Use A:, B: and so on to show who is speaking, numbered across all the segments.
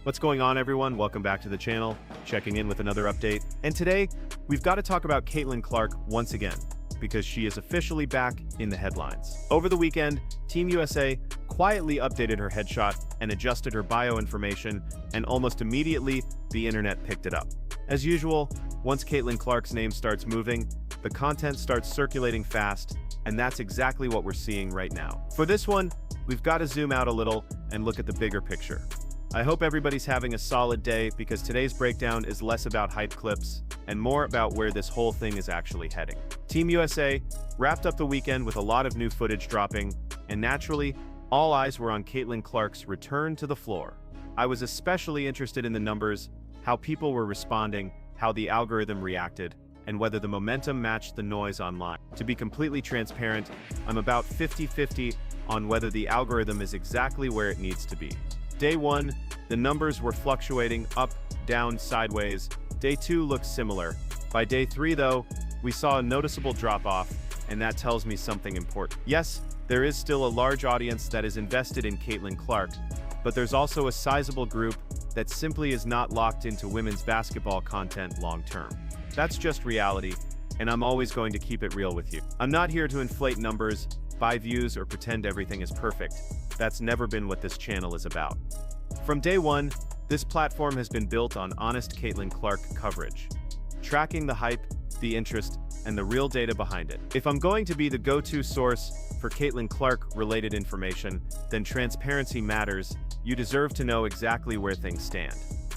A: What's going on, everyone? Welcome back to the channel, checking in with another update. And today, we've got to talk about Caitlin Clark once again, because she is officially back in the headlines. Over the weekend, Team USA quietly updated her headshot and adjusted her bio information, and almost immediately, the internet picked it up. As usual, once Caitlin Clark's name starts moving, the content starts circulating fast, and that's exactly what we're seeing right now. For this one, we've got to zoom out a little and look at the bigger picture. I hope everybody's having a solid day, because today's breakdown is less about hype clips and more about where this whole thing is actually heading. Team USA wrapped up the weekend with a lot of new footage dropping, and naturally, all eyes were on Caitlin Clark's return to the floor. I was especially interested in the numbers, how people were responding, how the algorithm reacted, and whether the momentum matched the noise online. To be completely transparent, I'm about 50-50 on whether the algorithm is exactly where it needs to be. Day 1, the numbers were fluctuating up, down, sideways. Day 2 looked similar. By day 3, though, we saw a noticeable drop-off, and that tells me something important. Yes, there is still a large audience that is invested in Caitlin Clark, but there's also a sizable group that simply is not locked into women's basketball content long-term. That's just reality, and I'm always going to keep it real with you. I'm not here to inflate numbers, buy views, or pretend everything is perfect. That's never been what this channel is about. From day 1, this platform has been built on honest Caitlin Clark coverage, tracking the hype, the interest, and the real data behind it. If I'm going to be the go-to source for Caitlin Clark-related information, then transparency matters. You deserve to know exactly where things stand.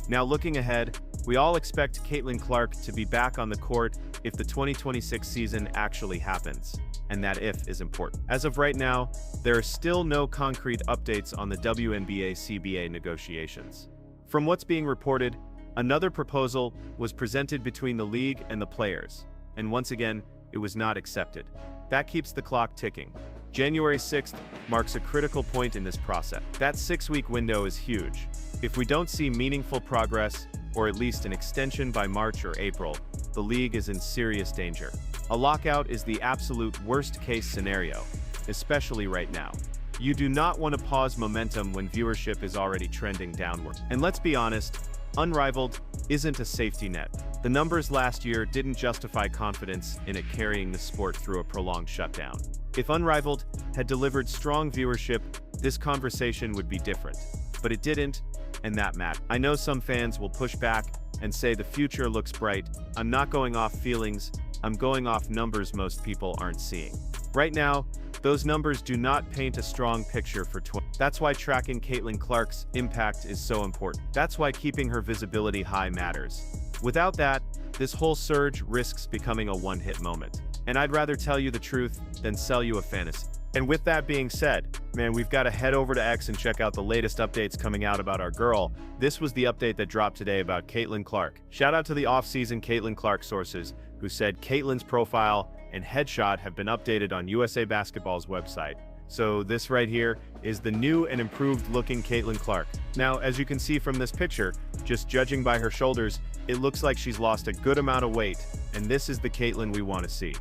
A: Now, looking ahead, we all expect Caitlin Clark to be back on the court if the 2026 season actually happens. And that "if" is important. As of right now, there are still no concrete updates on the WNBA-CBA negotiations. From what's being reported, another proposal was presented between the league and the players, and once again, it was not accepted. That keeps the clock ticking. January 6th marks a critical point in this process. That 6-week window is huge. If we don't see meaningful progress, or at least an extension by March or April, the league is in serious danger. A lockout is the absolute worst-case scenario, especially right now. You do not want to pause momentum when viewership is already trending downward. And let's be honest, Unrivaled isn't a safety net. The numbers last year didn't justify confidence in it carrying the sport through a prolonged shutdown. If Unrivaled had delivered strong viewership, this conversation would be different. But it didn't, and that mattered. I know some fans will push back and say the future looks bright. I'm not going off feelings, I'm going off numbers most people aren't seeing. Right now, those numbers do not paint a strong picture for That's why tracking Caitlin Clark's impact is so important. That's why keeping her visibility high matters. Without that, this whole surge risks becoming a one-hit moment. And I'd rather tell you the truth than sell you a fantasy. And with that being said, man, we've got to head over to X and check out the latest updates coming out about our girl. This was the update that dropped today about Caitlin Clark. Shout out to the off-season Caitlin Clark sources, who said Caitlin's profile and headshot have been updated on USA Basketball's website. So this right here is the new and improved looking Caitlin Clark. Now, as you can see from this picture, just judging by her shoulders, it looks like she's lost a good amount of weight, and this is the Caitlin we want to see.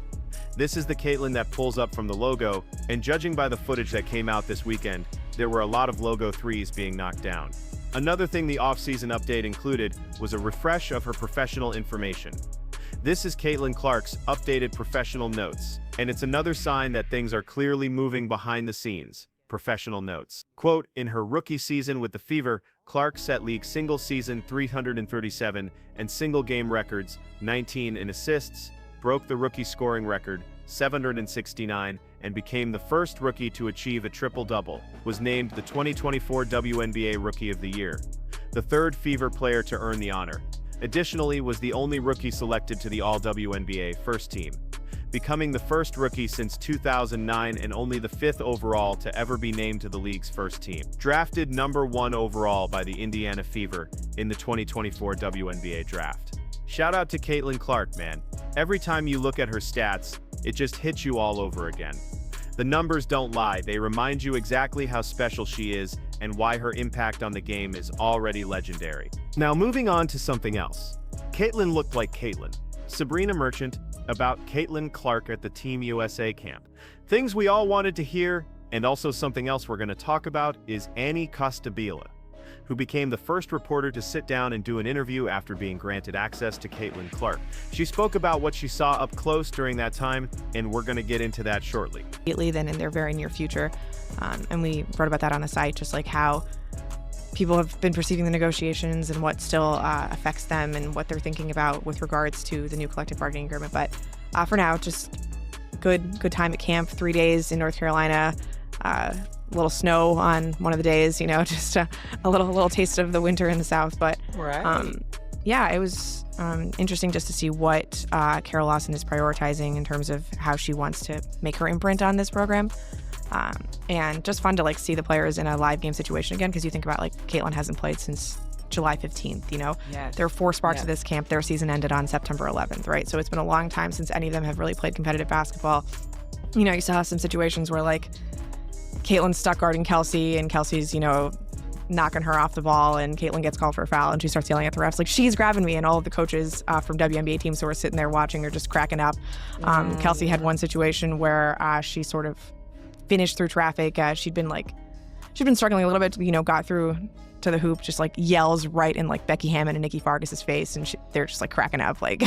A: This is the Caitlin that pulls up from the logo, and judging by the footage that came out this weekend, there were a lot of logo threes being knocked down. Another thing the off-season update included was a refresh of her professional information. This is Caitlin Clark's updated professional notes, and it's another sign that things are clearly moving behind the scenes. Professional notes. Quote, in her rookie season with the Fever, Clark set league single-season 337 and single-game records, 19 in assists, broke the rookie scoring record, 769, and became the first rookie to achieve a triple-double, was named the 2024 WNBA Rookie of the Year, the third Fever player to earn the honor. Additionally, was the only rookie selected to the All-WNBA first team, becoming the first rookie since 2009 and only the 5th overall to ever be named to the league's first team. Drafted number 1 overall by the Indiana Fever in the 2024 WNBA draft. Shout out to Caitlin Clark, man. Every time you look at her stats, it just hits you all over again. The numbers don't lie, they remind you exactly how special she is and why her impact on the game is already legendary. Now moving on to something else. Caitlin looked like Caitlin. Sabrina Merchant about Caitlin Clark at the Team USA camp. Things we all wanted to hear, and also something else we're going to talk about, is Annie Costabile. who became the first reporter to sit down and do an interview after being granted access to Caitlin Clark. She spoke about what she saw up close during that time, and we're going to get into that shortly.
B: Then in their very near future, and we wrote about that on the site, just like how people have been perceiving the negotiations and what still affects them and what they're thinking about with regards to the new collective bargaining agreement. But for now, just good time at camp. 3 days in North Carolina, a little snow on one of the days, just a little taste of the winter in the South. But yeah, it was interesting just to see what Carol Lawson is prioritizing in terms of how she wants to make her imprint on this program. And just fun to see the players in a live game situation again, because you think about Caitlin hasn't played since July 15th,
C: Yes.
B: There are 4 sparks of this camp. Their season ended on September 11th, right? So it's been a long time since any of them have really played competitive basketball. You saw some situations where Caitlin's stuck guarding Kelsey, and Kelsey's, knocking her off the ball, and Caitlin gets called for a foul, and she starts yelling at the refs, she's grabbing me, and all of the coaches from WNBA teams who are sitting there watching are just cracking up. Kelsey had one situation where she sort of finished through traffic. She'd been struggling a little bit, got through to the hoop, just yells right in Becky Hammon and Nikki Fargas's face, and they're just cracking up, like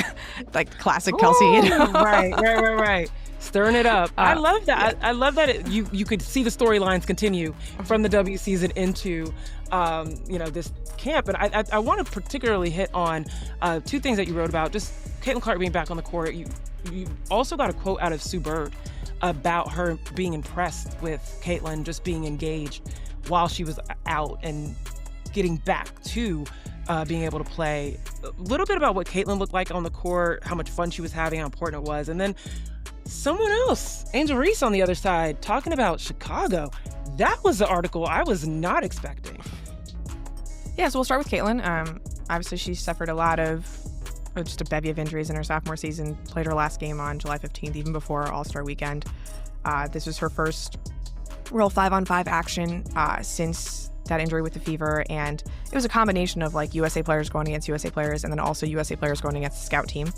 B: classic Kelsey.
C: Right. Stirring it up. I love that. Yeah. I love that you could see the storylines continue from the W season into this camp. And I want to particularly hit on 2 things that you wrote about. Just Caitlin Clark being back on the court. You also got a quote out of Sue Bird about her being impressed with Caitlin just being engaged while she was out and getting back to being able to play. A little bit about what Caitlin looked like on the court, how much fun she was having, how important it was. And then someone else, Angel Reese on the other side, talking about Chicago. That was the article I was not expecting.
B: Yeah, so we'll start with Caitlin. Obviously, she suffered a lot of just a bevy of injuries in her sophomore season, played her last game on July 15th, even before All-Star Weekend. This was her first real 5-on-5 action since that injury with the fever, and it was a combination of USA players going against USA players, and then also USA players going against the scout team,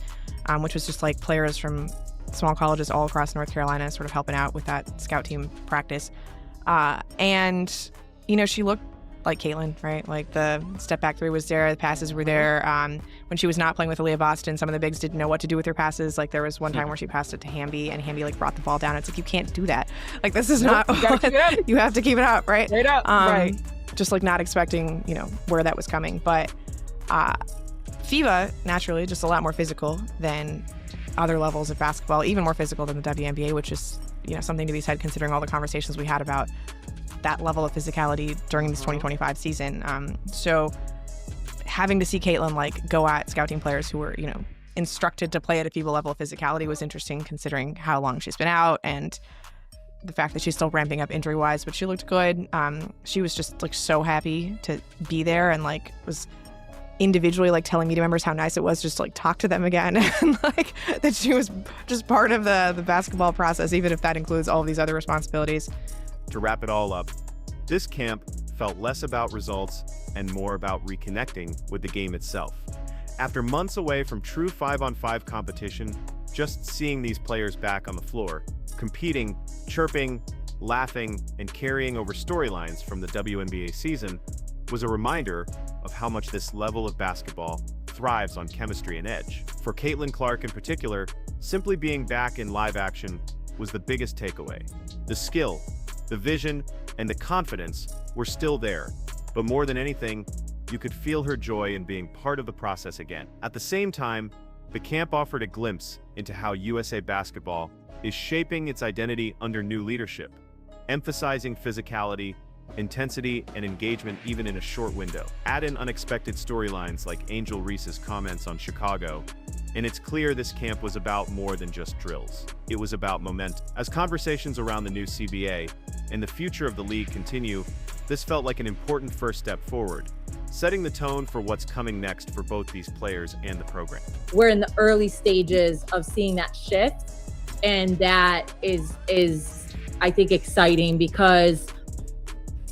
B: which was just players from small colleges all across North Carolina sort of helping out with that scout team practice. And she looked like Caitlin, right? The step back 3 was there, the passes were there. When she was not playing with Aaliyah Boston, some of the bigs didn't know what to do with her passes. There was one time where she passed it to Hamby, and Hamby brought the ball down. It's you can't do that. This is not. You have to keep it up, right?
C: Straight up, right.
B: Just not expecting, where that was coming. But FIBA, naturally, just a lot more physical than other levels of basketball, even more physical than the WNBA, which is, something to be said considering all the conversations we had about that level of physicality during this 2025 season. So having to see Caitlin go at scout team players who were, instructed to play at a FIBA level of physicality was interesting considering how long she's been out and the fact that she's still ramping up injury-wise, but she looked good. She was just so happy to be there and was individually telling media members how nice it was just to talk to them again and that she was just part of the basketball process, even if that includes all of these other responsibilities.
A: To wrap it all up, this camp felt less about results and more about reconnecting with the game itself. After months away from true 5-on-5 competition, just seeing these players back on the floor, competing, chirping, laughing, and carrying over storylines from the WNBA season was a reminder of how much this level of basketball thrives on chemistry and edge. For Caitlin Clark in particular, simply being back in live action was the biggest takeaway. The skill, the vision, and the confidence were still there, but more than anything, you could feel her joy in being part of the process again. At the same time, the camp offered a glimpse into how USA Basketball is shaping its identity under new leadership, emphasizing physicality, intensity, and engagement even in a short window. Add in unexpected storylines like Angel Reese's comments on Chicago, and it's clear this camp was about more than just drills. It was about momentum. As conversations around the new CBA and the future of the league continue, this felt like an important first step forward, setting the tone for what's coming next for both these players and the program.
D: We're in the early stages of seeing that shift, and that is I think exciting, because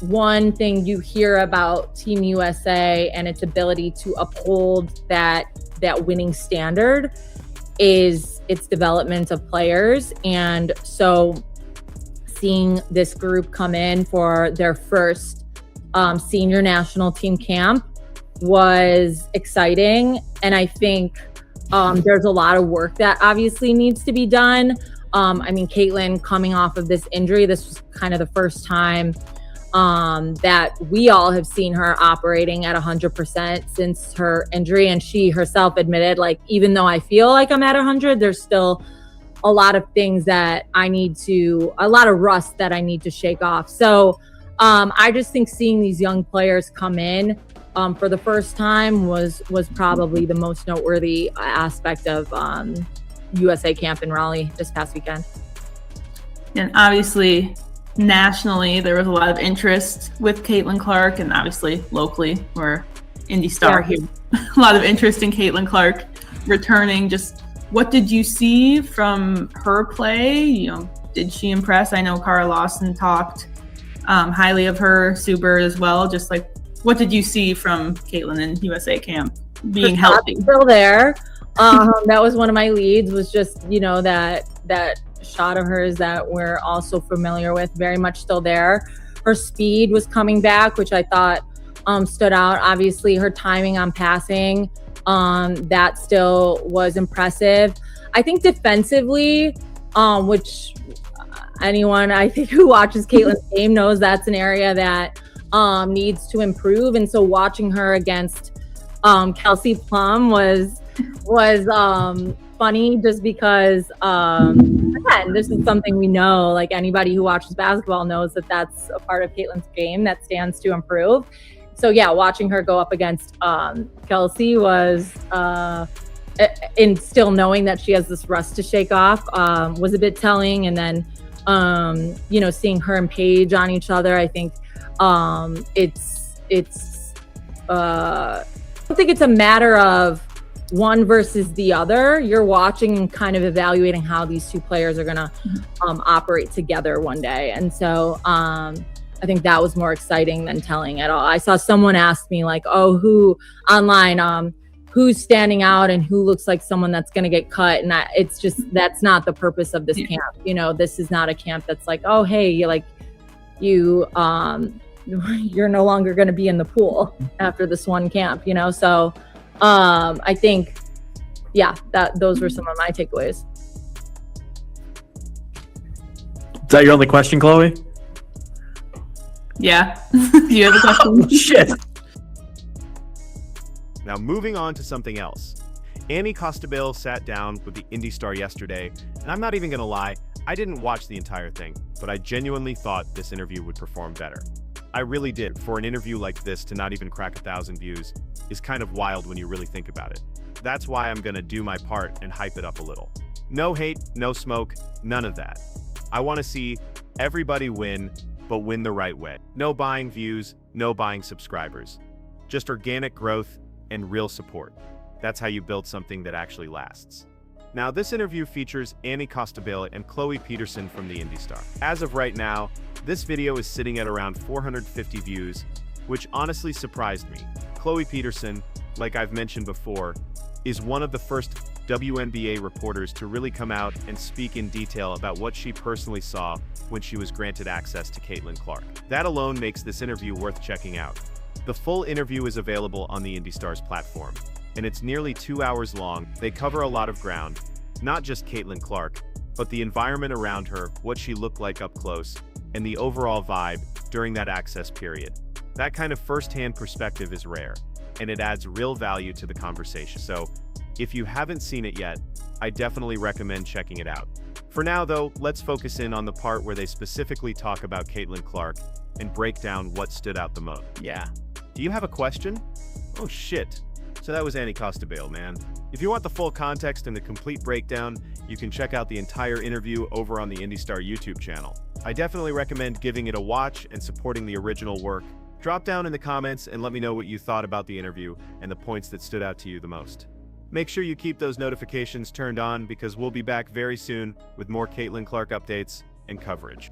D: one thing you hear about Team USA and its ability to uphold that winning standard is its development of players. And so seeing this group come in for their first senior national team camp was exciting. And I think there's a lot of work that obviously needs to be done. I mean, Caitlin coming off of this injury, this was kind of the first time that we all have seen her operating at 100% since her injury. And she herself admitted, like, even though I feel like I'm at 100, there's still a lot of things that a lot of rust that I need to shake off. So I just think seeing these young players come in for the first time was probably the most noteworthy aspect of USA Camp in Raleigh this past weekend.
E: And obviously, nationally, there was a lot of interest with Caitlin Clark, and obviously locally, we're Indy Star here. A lot of interest in Caitlin Clark returning. Just what did you see from her play? You know, did she impress? I know Cara Lawson talked highly of her, Sue Bird as well. Just like, what did you see from Caitlin in USA Camp being healthy?
D: Still there. That was one of my leads, was just, you know, that shot of hers that we're also familiar with, very much still there. Her speed was coming back, which I thought stood out. Obviously, her timing on passing, that still was impressive. I think defensively, which anyone I think who watches Caitlin's game knows that's an area that needs to improve. And so watching her against Kelsey Plum was funny, just because again, this is something we know, like anybody who watches basketball knows that that's a part of Caitlin's game that stands to improve. So yeah, watching her go up against Kelsey was and still knowing that she has this rust to shake off was a bit telling. And then you know, seeing her and Paige on each other, I think it's I don't think it's a matter of one versus the other. You're watching and kind of evaluating how these two players are going to operate together one day. And so I think that was more exciting than telling at all. I saw someone ask me, like, oh, who online, who's standing out and who looks like someone that's going to get cut. And it's just, that's not the purpose of this camp. You know, this is not a camp that's like, oh, hey, you're no longer going to be in the pool after this one camp, you know? So I think, yeah, those were some of my takeaways.
F: Is that your only question, Chloe?
E: Yeah. Do you have a question?
F: Oh, shit.
A: Now, moving on to something else. Annie Costabile sat down with the Indy Star yesterday, and I'm not even going to lie, I didn't watch the entire thing, but I genuinely thought this interview would perform better. I really did. For an interview like this to not even crack 1,000 views is kind of wild when you really think about it. That's why I'm going to do my part and hype it up a little. No hate, no smoke, none of that. I want to see everybody win, but win the right way. No buying views, no buying subscribers. Just organic growth and real support. That's how you build something that actually lasts. Now, this interview features Annie Costabile and Chloe Peterson from the Indy Star. As of right now, this video is sitting at around 450 views, which honestly surprised me. Chloe Peterson, like I've mentioned before, is one of the first WNBA reporters to really come out and speak in detail about what she personally saw when she was granted access to Caitlin Clark. That alone makes this interview worth checking out. The full interview is available on the Indy Star's platform, and it's nearly 2 hours long. They cover a lot of ground, not just Caitlin Clark, but the environment around her, what she looked like up close, and the overall vibe during that access period. That kind of first-hand perspective is rare, and it adds real value to the conversation. So, if you haven't seen it yet, I definitely recommend checking it out. For now, though, let's focus in on the part where they specifically talk about Caitlin Clark and break down what stood out the most. Yeah. Do you have a question? Oh shit. So that was Annie Costabile, man. If you want the full context and the complete breakdown, you can check out the entire interview over on the Indy Star YouTube channel. I definitely recommend giving it a watch and supporting the original work. Drop down in the comments and let me know what you thought about the interview and the points that stood out to you the most. Make sure you keep those notifications turned on because we'll be back very soon with more Caitlin Clark updates and coverage.